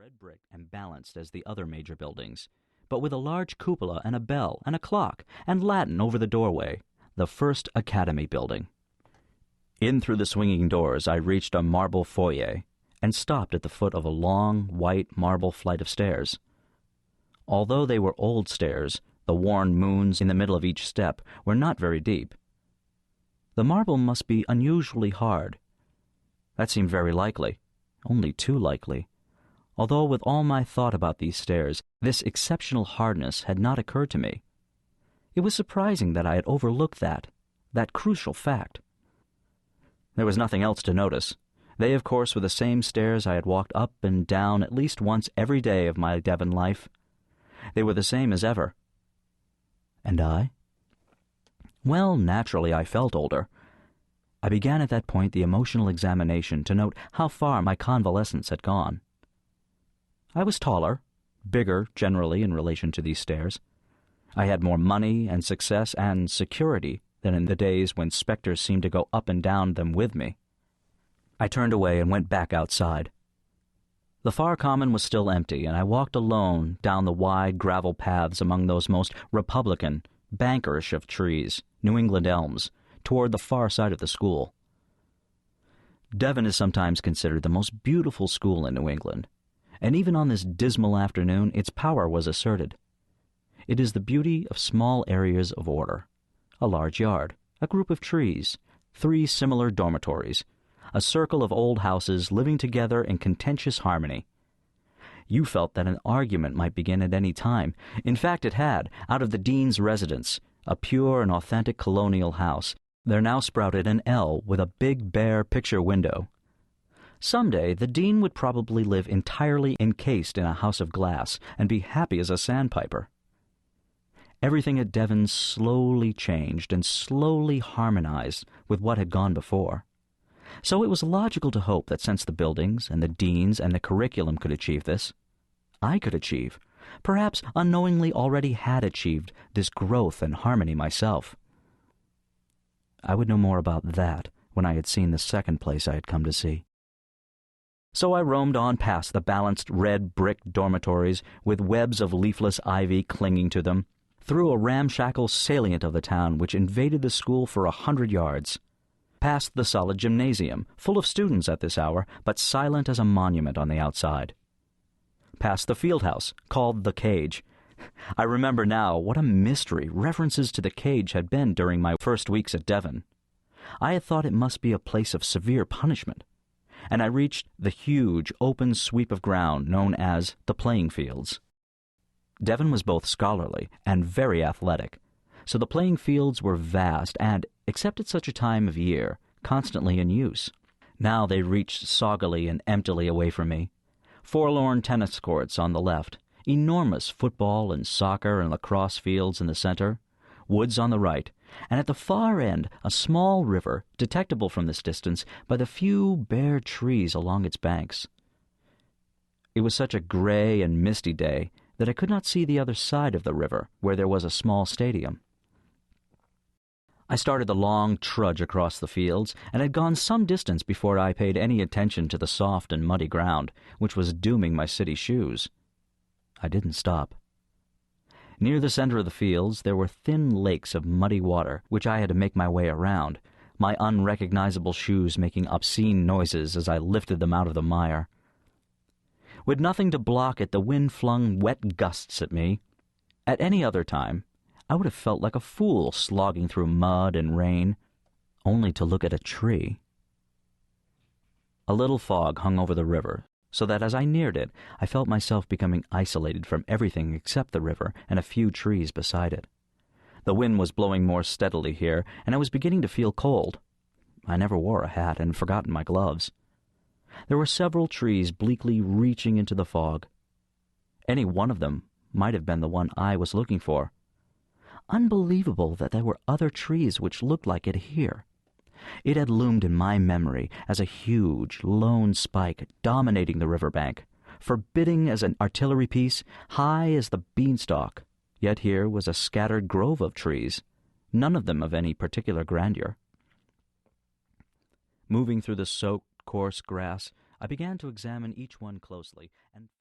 red brick and balanced as the other major buildings, but with a large cupola and a bell and a clock and Latin over the doorway, the First Academy building. In through the swinging doors I reached a marble foyer and stopped at the foot of a long, white marble flight of stairs. Although they were old stairs, the worn moons in the middle of each step were not very deep. The marble must be unusually hard. That seemed very likely, only too likely, although with all my thought about these stairs, this exceptional hardness had not occurred to me. It was surprising that I had overlooked that crucial fact. There was nothing else to notice. They, of course, were the same stairs I had walked up and down at least once every day of my Devon life. They were the same as ever. And I? Well, naturally I felt older. I began at that point the emotional examination to note how far my convalescence had gone. I was taller, bigger generally in relation to these stairs. I had more money and success and security than in the days when specters seemed to go up and down them with me. I turned away and went back outside. The far common was still empty, and I walked alone down the wide gravel paths among those most Republican, bankerish of trees, New England elms, toward the far side of the school. Devon is sometimes considered the most beautiful school in New England, and even on this dismal afternoon its power was asserted. It is the beauty of small areas of order, a large yard, a group of trees, 3 similar dormitories, a circle of old houses living together in contentious harmony. You felt that an argument might begin at any time. In fact, it had. Out of the dean's residence, a pure and authentic colonial house, there now sprouted an L with a big bare picture window. Someday the dean would probably live entirely encased in a house of glass and be happy as a sandpiper. Everything at Devon slowly changed and slowly harmonized with what had gone before. So it was logical to hope that since the buildings and the deans and the curriculum could achieve this, I could achieve, perhaps unknowingly already had achieved, this growth and harmony myself. I would know more about that when I had seen the second place I had come to see. So I roamed on past the balanced red brick dormitories with webs of leafless ivy clinging to them, through a ramshackle salient of the town which invaded the school for 100 yards, past the solid gymnasium, full of students at this hour, but silent as a monument on the outside, past the field house, called the Cage. I remember now what a mystery references to the Cage had been during my first weeks at Devon. I had thought it must be a place of severe punishment, and I reached the huge open sweep of ground known as the playing fields. Devon was both scholarly and very athletic, so the playing fields were vast and, except at such a time of year, constantly in use. Now they reached soggily and emptily away from me. Forlorn tennis courts on the left, enormous football and soccer and lacrosse fields in the center, woods on the right, and at the far end a small river detectable from this distance by the few bare trees along its banks. It was such a gray and misty day that I could not see the other side of the river, where there was a small stadium. I started the long trudge across the fields, and had gone some distance before I paid any attention to the soft and muddy ground, which was dooming my city shoes. I didn't stop. Near the center of the fields there were thin lakes of muddy water, which I had to make my way around, my unrecognizable shoes making obscene noises as I lifted them out of the mire. With nothing to block it, the wind flung wet gusts at me. At any other time, I would have felt like a fool slogging through mud and rain, only to look at a tree. A little fog hung over the river, so that as I neared it, I felt myself becoming isolated from everything except the river and a few trees beside it. The wind was blowing more steadily here, and I was beginning to feel cold. I never wore a hat and had forgotten my gloves. There were several trees bleakly reaching into the fog. Any one of them might have been the one I was looking for. Unbelievable that there were other trees which looked like it here. It had loomed in my memory as a huge, lone spike dominating the riverbank, forbidding as an artillery piece, high as the beanstalk. Yet here was a scattered grove of trees, none of them of any particular grandeur. Moving through the soaked, coarse grass, I began to examine each one closely, and